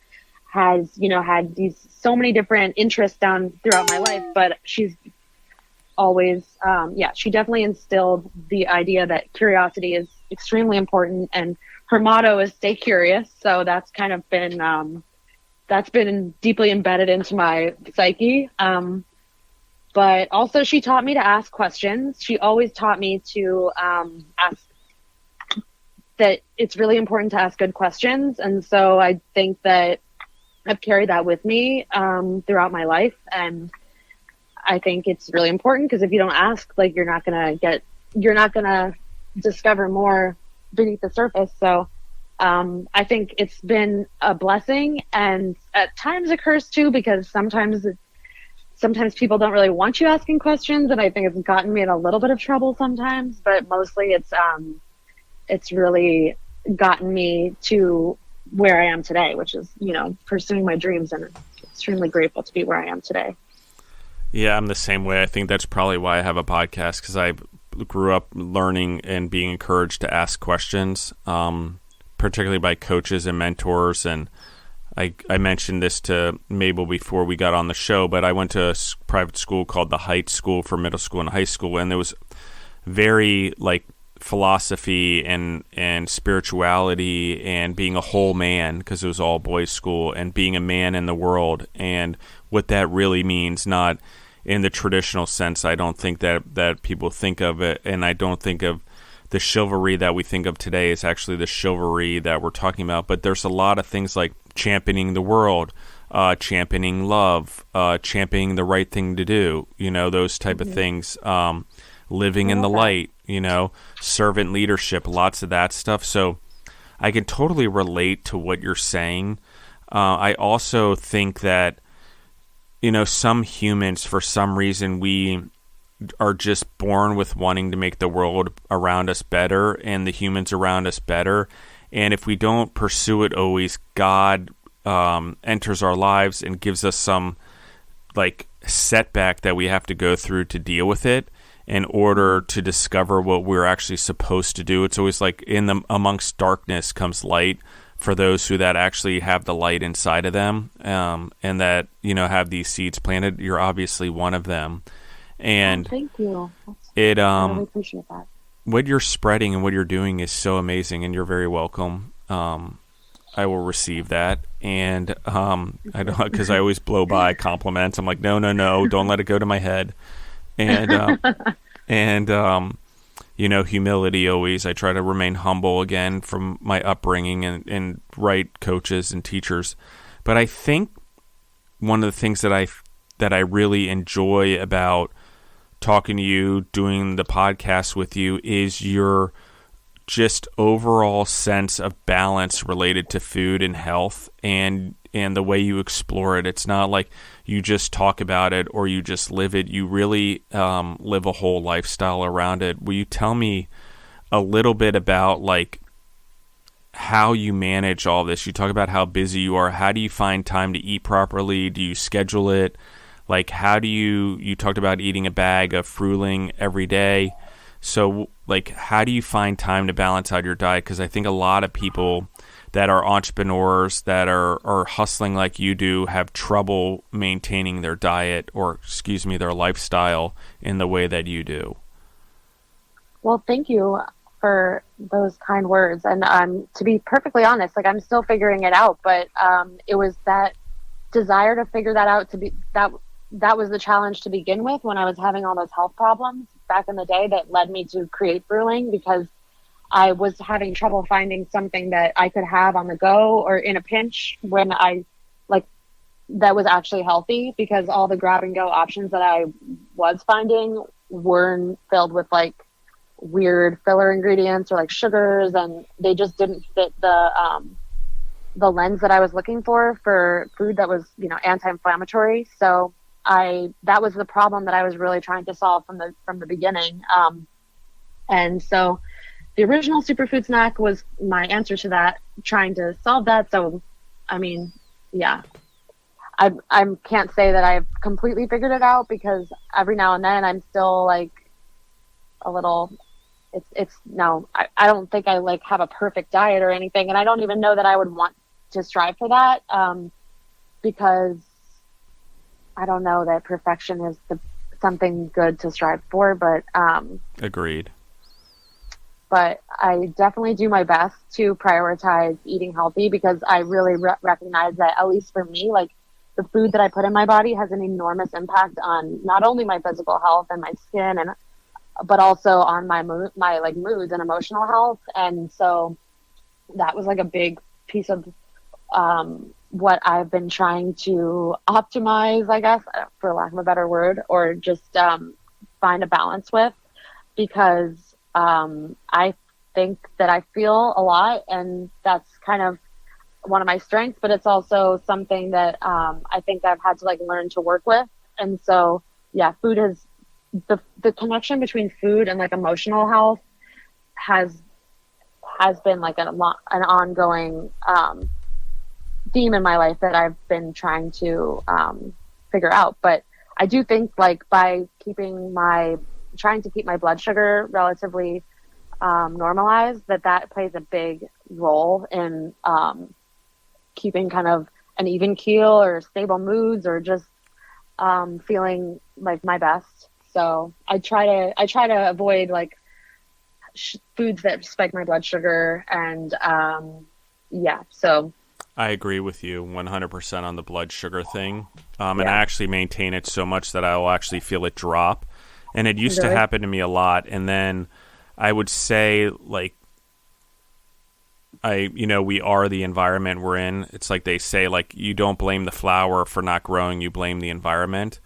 has, had these so many different interests down throughout my life, but she's always, she definitely instilled the idea that curiosity is extremely important, and her motto is stay curious. So that's kind of been, that's been deeply embedded into my psyche. But also she taught me to ask questions. She always taught me to ask, that it's really important to ask good questions. And so I think that I've carried that with me throughout my life. And I think it's really important, because if you don't ask, you're not going to discover more beneath the surface. So I think it's been a blessing, and at times a curse too, because sometimes people don't really want you asking questions, and I think it's gotten me in a little bit of trouble sometimes, but mostly it's really gotten me to where I am today, which is, pursuing my dreams, and extremely grateful to be where I am today. Yeah, I'm the same way. I think that's probably why I have a podcast, because I grew up learning and being encouraged to ask questions, particularly by coaches and mentors. And I mentioned this to Mabel before we got on the show, but I went to a private school called the Heights School for middle school and high school, and there was very like philosophy and spirituality and being a whole man, because it was all boys school, and being a man in the world and what that really means, not in the traditional sense. I don't think that people think of it, and I don't think of the chivalry that we think of today is actually the chivalry that we're talking about. But there's a lot of things like championing the world, championing love, championing the right thing to do, those type of things, living in the light, servant leadership, lots of that stuff. So I can totally relate to what you're saying. I also think that, some humans, for some reason, we are just born with wanting to make the world around us better and the humans around us better. And if we don't pursue it always, God enters our lives and gives us some like setback that we have to go through to deal with it in order to discover what we're actually supposed to do. It's always like amongst darkness comes light for those who that actually have the light inside of them, and that, have these seeds planted. You're obviously one of them. And thank you. I really appreciate that. What you're spreading and what you're doing is so amazing, and you're very welcome. I will receive that, and I don't, because I always blow by compliments. I'm like, no, don't let it go to my head, and humility always. I try to remain humble again from my upbringing and right coaches and teachers. But I think one of the things that I really enjoy about talking to you, doing the podcast with you, is your just overall sense of balance related to food and health, and the way you explore it. It's not like you just talk about it or you just live it. You really live a whole lifestyle around it. Will you tell me a little bit about like how you manage all this? You talk about how busy you are. How do you find time to eat properly? Do you schedule it? Like, how do you talked about eating a bag of Fruhling every day. So, like, how do you find time to balance out your diet? Because I think a lot of people that are entrepreneurs that are hustling like you do have trouble maintaining their diet, or, their lifestyle in the way that you do. Well, thank you for those kind words. And to be perfectly honest, like, I'm still figuring it out, but it was that desire to figure that out, that was the challenge to begin with when I was having all those health problems back in the day, that led me to create Fruhling, because I was having trouble finding something that I could have on the go or in a pinch when that was actually healthy, because all the grab and go options that I was finding were filled with like weird filler ingredients or like sugars, and they just didn't fit the lens that I was looking for food that was, anti-inflammatory. So that was the problem that I was really trying to solve from the beginning. And so the original superfood snack was my answer to that, trying to solve that. So, I mean, yeah, I can't say that I've completely figured it out, because every now and then I'm still like a little, I don't think I like have a perfect diet or anything. And I don't even know that I would want to strive for that, because I don't know that perfection is something good to strive for, but agreed. But I definitely do my best to prioritize eating healthy, because I really recognize that, at least for me, like, the food that I put in my body has an enormous impact on not only my physical health and my skin, but also on my like moods and emotional health. And so that was like a big piece of what I've been trying to optimize, I guess, for lack of a better word, or just find a balance with, because I think that I feel a lot, and that's kind of one of my strengths, but it's also something that I think I've had to like learn to work with. And so, yeah, food has the connection between food and like emotional health has been like an ongoing theme in my life that I've been trying to figure out. But I do think, like, by trying to keep my blood sugar relatively normalized, that plays a big role in keeping kind of an even keel or stable moods or just feeling like my best. So I try to avoid like foods that spike my blood sugar, and so I agree with you 100% on the blood sugar thing. And I actually maintain it so much that I will actually feel it drop. And it used to happen to me a lot. And then I would say, like, we are the environment we're in. It's like they say, like, you don't blame the flower for not growing, you blame the environment.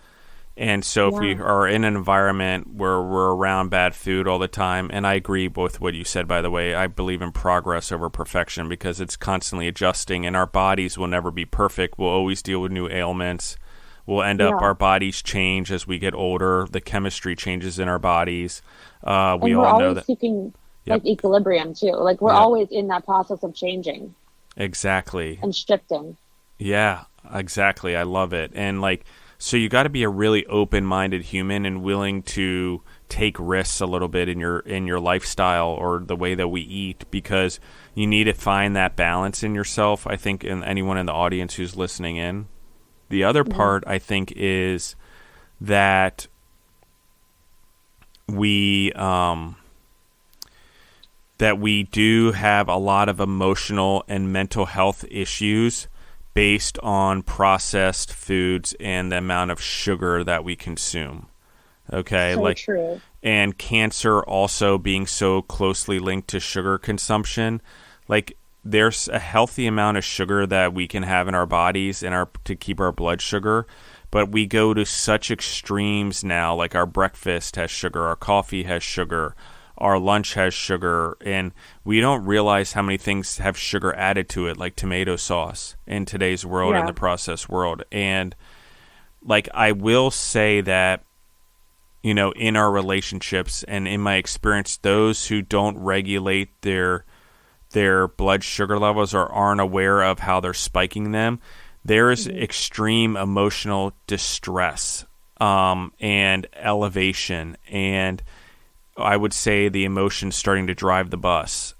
And so if we are in an environment where we're around bad food all the time, and I agree with what you said, by the way, I believe in progress over perfection because it's constantly adjusting, and our bodies will never be perfect. We'll always deal with new ailments. We'll end up, our bodies change as we get older. The chemistry changes in our bodies. We all know that. Seeking like equilibrium too. Like we're always in that process of changing. Exactly. And shifting. Yeah, exactly. I love it. And like, so you got to be a really open-minded human and willing to take risks a little bit in your lifestyle or the way that we eat, because you need to find that balance in yourself. I think, in anyone in the audience who's listening in. The other part, I think, is that we do have a lot of emotional and mental health issues based on processed foods and the amount of sugar that we consume. Okay, so true. And cancer also being so closely linked to sugar consumption. Like, there's a healthy amount of sugar that we can have in our bodies to keep our blood sugar, but we go to such extremes now. Like, our breakfast has sugar, our coffee has sugar, our lunch has sugar, and we don't realize how many things have sugar added to it, like tomato sauce in today's world and the processed world. And like, I will say that, in our relationships and in my experience, those who don't regulate their blood sugar levels or aren't aware of how they're spiking them, there is extreme emotional distress and elevation, and I would say the emotions starting to drive the bus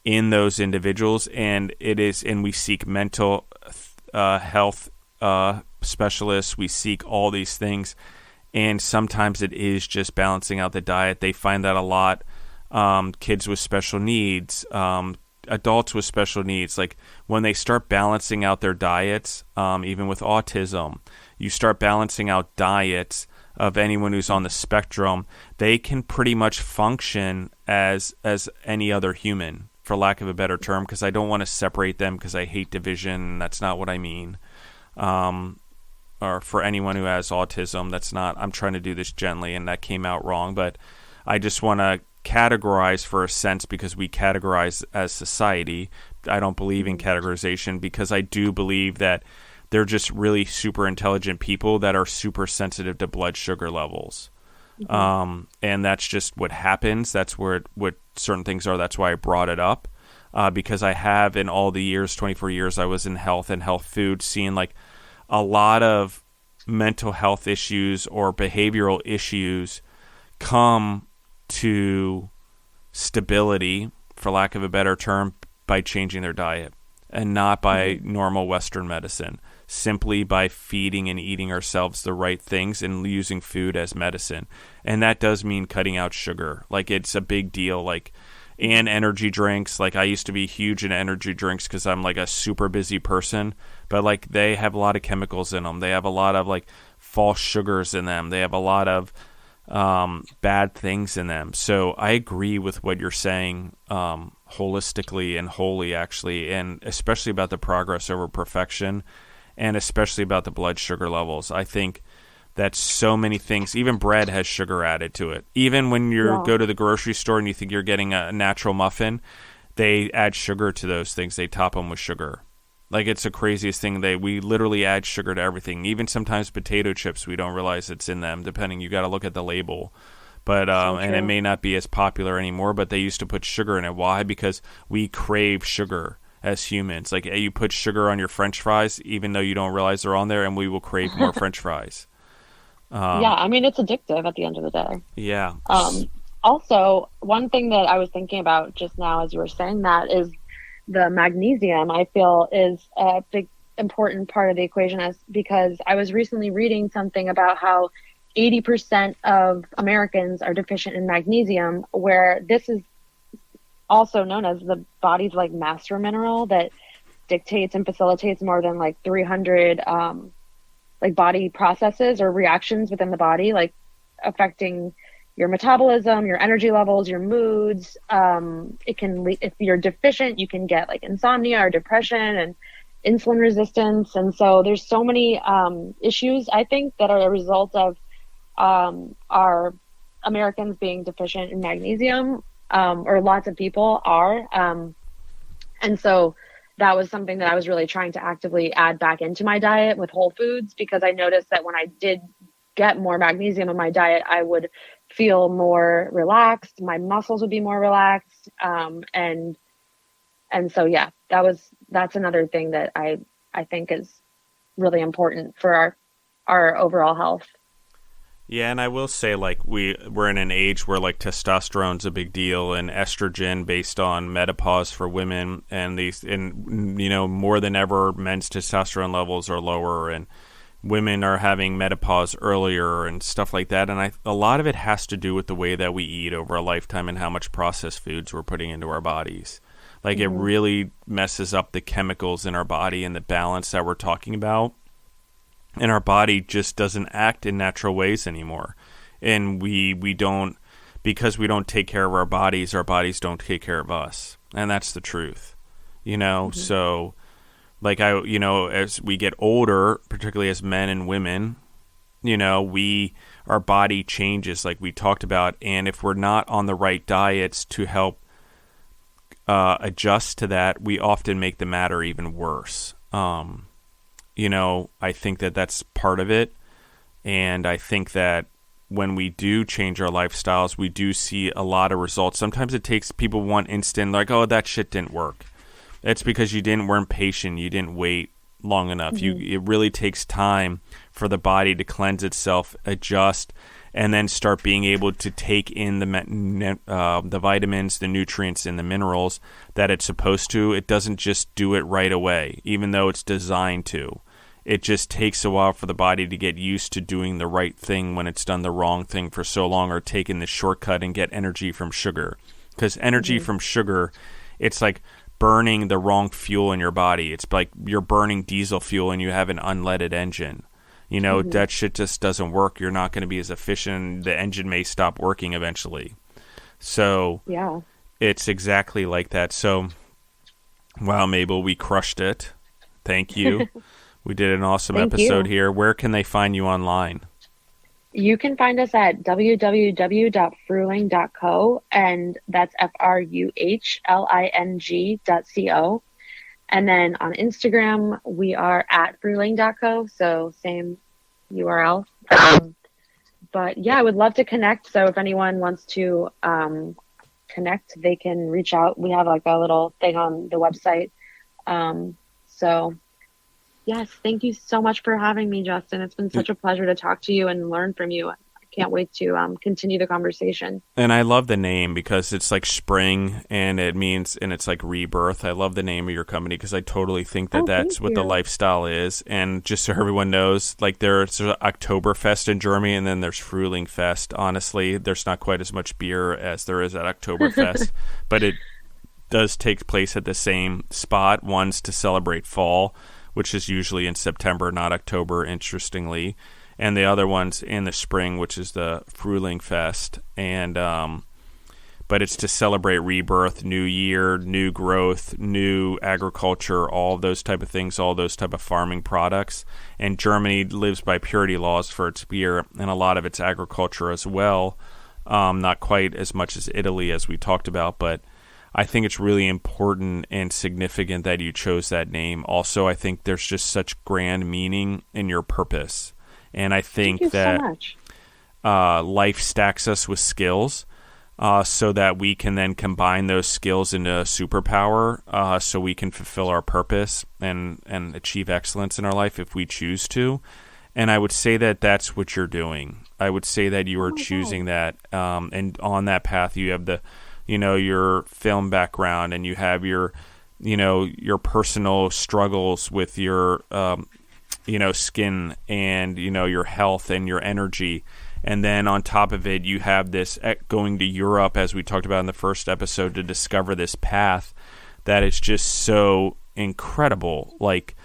in those individuals. And we seek mental health specialists, we seek all these things, and sometimes it is just balancing out the diet. They find that a lot. Kids with special needs, adults with special needs, like when they start balancing out their diets, even with autism, you start balancing out diets of anyone who's on the spectrum, they can pretty much function as any other human, for lack of a better term, because I don't want to separate them because I hate division. That's not what I mean. Or for anyone who has autism, that's not, I'm trying to do this gently and that came out wrong, but I just want to categorize for a sense because we categorize as society. I don't believe in categorization because I do believe that they're just really super intelligent people that are super sensitive to blood sugar levels. And that's just what happens. That's what certain things are. That's why I brought it up, because I have, in all the years, 24 years I was in health and health food, seen like a lot of mental health issues or behavioral issues come to stability, for lack of a better term, by changing their diet and not by normal Western medicine. Simply by feeding and eating ourselves the right things and using food as medicine. And that does mean cutting out sugar. Like, it's a big deal. Like, and energy drinks. Like, I used to be huge into energy drinks because I'm like a super busy person, but like, they have a lot of chemicals in them. They have a lot of like false sugars in them. They have a lot of bad things in them. So I agree with what you're saying, holistically and wholly, actually, and especially about the progress over perfection. And especially about the blood sugar levels. I think that so many things, even bread has sugar added to it. Even when you go to the grocery store and you think you're getting a natural muffin, they add sugar to those things. They top them with sugar. Like, it's the craziest thing. We literally add sugar to everything. Even sometimes potato chips, we don't realize it's in them, depending. You got to look at the label. But and it may not be as popular anymore, but they used to put sugar in it. Why? Because we crave sugar as humans. Like, you put sugar on your French fries, even though you don't realize they're on there, and we will crave more French fries. I mean, it's addictive at the end of the day. Yeah. Also, one thing that I was thinking about just now as you were saying that is the magnesium, I feel, is a big important part of the equation, as because I was recently reading something about how 80% of Americans are deficient in magnesium, where this is also known as the body's like master mineral that dictates and facilitates more than like 300 like body processes or reactions within the body, like affecting your metabolism, your energy levels, your moods. It can, if you're deficient, you can get like insomnia or depression and insulin resistance. And so there's so many issues, I think, that are a result of our Americans being deficient in magnesium, or lots of people are. And so that was something that I was really trying to actively add back into my diet with whole foods, because I noticed that when I did get more magnesium in my diet, I would feel more relaxed. My muscles would be more relaxed. And so, yeah, that's another thing that I think is really important for our overall health. Yeah, and I will say, like, we're in an age where, like, testosterone's a big deal, and estrogen based on menopause for women, and you know, more than ever, men's testosterone levels are lower, and women are having menopause earlier and stuff like that. And a lot of it has to do with the way that we eat over a lifetime and how much processed foods we're putting into our bodies. Like, it really messes up the chemicals in our body and the balance that we're talking about. And our body just doesn't act in natural ways anymore. And we don't, because we don't take care of our bodies don't take care of us. And that's the truth, you know? So, like, as we get older, particularly as men and women, you know, our body changes, like we talked about. And if we're not on the right diets to help adjust to that, we often make the matter even worse. You know, I think that that's part of it. And I think that when we do change our lifestyles, we do see a lot of results. Sometimes it takes people one instant, like, oh, that shit didn't work. It's because you weren't patient. You didn't wait long enough. It really takes time for the body to cleanse itself, adjust, and then start being able to take in the vitamins, the nutrients, and the minerals that it's supposed to. It doesn't just do it right away, even though it's designed to. It just takes a while for the body to get used to doing the right thing when it's done the wrong thing for so long, or taking the shortcut and get energy from sugar. Because energy from sugar, it's like burning the wrong fuel in your body. It's like you're burning diesel fuel and you have an unleaded engine. You know, that shit just doesn't work. You're not going to be as efficient. The engine may stop working eventually. So yeah, it's exactly like that. So, wow, Mabel, we crushed it. Thank you. We did an awesome episode here. Where can they find you online? You can find us at www.fruhling.co, and that's FRUHLING.co. And then on Instagram, we are at fruhling.co, so same URL. But yeah, I would love to connect. So if anyone wants to connect, they can reach out. We have like a little thing on the website. So yes, thank you so much for having me, Justin. It's been such a pleasure to talk to you and learn from you. Can't wait to continue the conversation. And I love the name because it's like spring, and it's like rebirth. I love the name of your company because I totally think that that's what the lifestyle is. And just so everyone knows, like there's Oktoberfest in Germany, and then there's Fruhling Fest. Honestly, there's not quite as much beer as there is at Oktoberfest, but it does take place at the same spot. One's to celebrate fall, which is usually in September, not October, interestingly. And the other one's in the spring, which is the Fruhling Fest. And but it's to celebrate rebirth, new year, new growth, new agriculture, all those type of things, all those type of farming products. And Germany lives by purity laws for its beer and a lot of its agriculture as well. Not quite as much as Italy as we talked about, but I think it's really important and significant that you chose that name. Also, I think there's just such grand meaning in your purpose. And I think that life stacks us with skills so that we can then combine those skills into a superpower so we can fulfill our purpose and achieve excellence in our life if we choose to. And I would say that that's what you're doing. I would say that you are choosing that. And on that path, you have your film background, and you have your your personal struggles with your, skin and, your health and your energy. And then on top of it, you have this going to Europe, as we talked about in the first episode, to discover this path that is just so incredible. Like,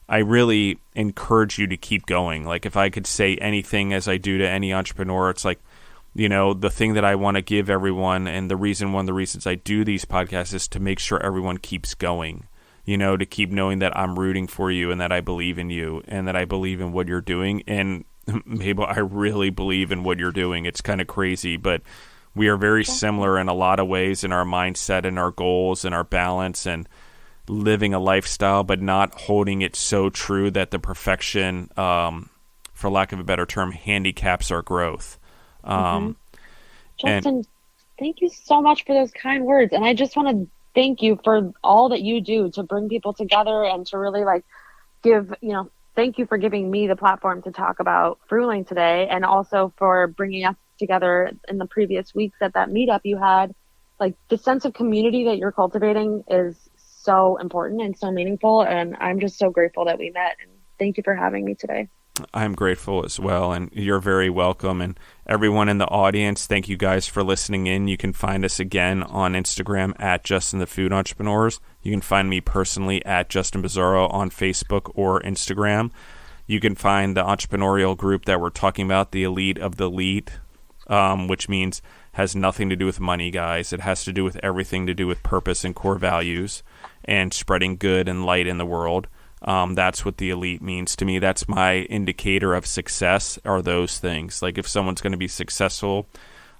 I really encourage you to keep going. Like, if I could say anything as I do to any entrepreneur, it's like, the thing that I want to give everyone, and one of the reasons I do these podcasts is to make sure everyone keeps going, to keep knowing that I'm rooting for you and that I believe in you and that I believe in what you're doing. And Mabel, I really believe in what you're doing. It's kind of crazy, but we are very similar in a lot of ways in our mindset and our goals and our balance and living a lifestyle, but not holding it so true that the perfection, for lack of a better term, handicaps our growth. Justin, thank you so much for those kind words. And I just want to thank you for all that you do to bring people together and to really give, thank you for giving me the platform to talk about Fruhling today, and also for bringing us together in the previous weeks at that meetup you had. Like, the sense of community that you're cultivating is so important and so meaningful. And I'm just so grateful that we met. And thank you for having me today. I'm grateful as well, and you're very welcome. And everyone in the audience, thank you guys for listening in. You can find us again on Instagram at Justin the Food Entrepreneurs. You can find me personally at Justin Bizzarro on Facebook or Instagram. You can find the entrepreneurial group that we're talking about, the Elite of the Elite, which means has nothing to do with money, guys. It has to do with everything to do with purpose and core values and spreading good and light in the world. That's what the elite means to me. That's my indicator of success, are those things. Like, if someone's going to be successful,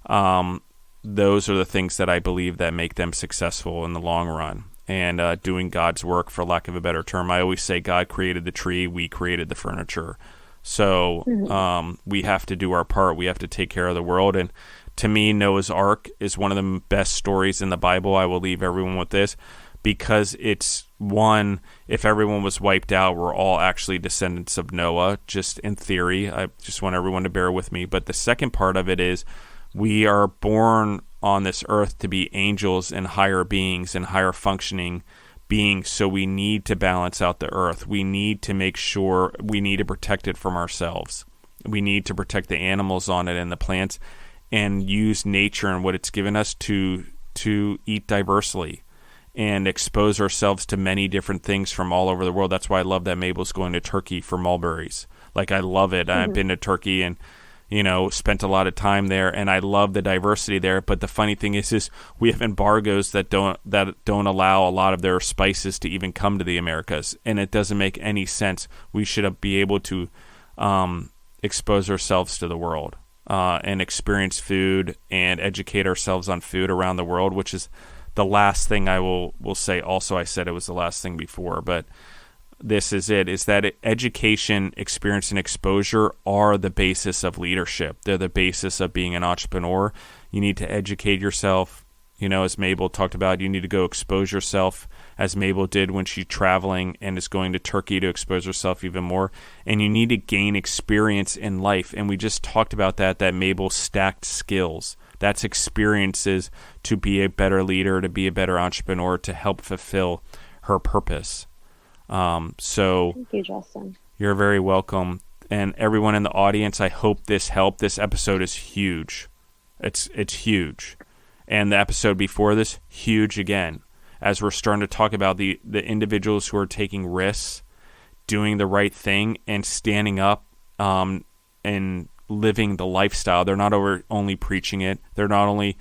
those are the things that I believe that make them successful in the long run. And doing God's work, for lack of a better term. I always say God created the tree, we created the furniture. So we have to do our part. We have to take care of the world. And to me, Noah's Ark is one of the best stories in the Bible. I will leave everyone with this, because it's one, if everyone was wiped out, we're all actually descendants of Noah, just in theory. I just want everyone to bear with me. But the second part of it is, we are born on this earth to be angels and higher beings and higher functioning beings. So we need to balance out the earth. We need to make sure, we need to protect it from ourselves. We need to protect the animals on it and the plants, and use nature and what it's given us to eat diversely and expose ourselves to many different things from all over the world. That's why I love that Mabel's going to Turkey for mulberries. Like, I love it. I've been to Turkey and, spent a lot of time there, and I love the diversity there. But the funny thing is we have embargoes that don't allow a lot of their spices to even come to the Americas, and it doesn't make any sense. We should be able to expose ourselves to the world and experience food and educate ourselves on food around the world, which is the last thing I will say. Also, I said it was the last thing before, but this is it, is that education, experience, and exposure are the basis of leadership. They're the basis of being an entrepreneur. You need to educate yourself. As Mabel talked about, you need to go expose yourself, as Mabel did when she's traveling and is going to Turkey to expose herself even more. And you need to gain experience in life. And we just talked about that Mabel stacked skills. That's experiences to be a better leader, to be a better entrepreneur, to help fulfill her purpose. So thank you, Justin. You're very welcome. And everyone in the audience, I hope this helped. This episode is huge. It's huge. And the episode before this, huge again, as we're starting to talk about the individuals who are taking risks, doing the right thing, and standing up and living the lifestyle. They're not only preaching it. They're not only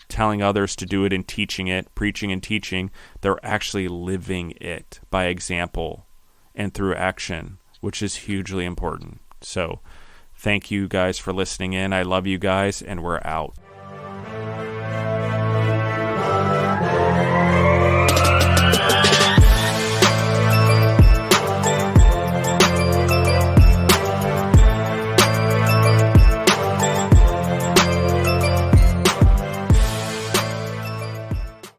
telling others to do it and teaching it, preaching and teaching. They're actually living it by example and through action, which is hugely important. So thank you guys for listening in. I love you guys, and we're out.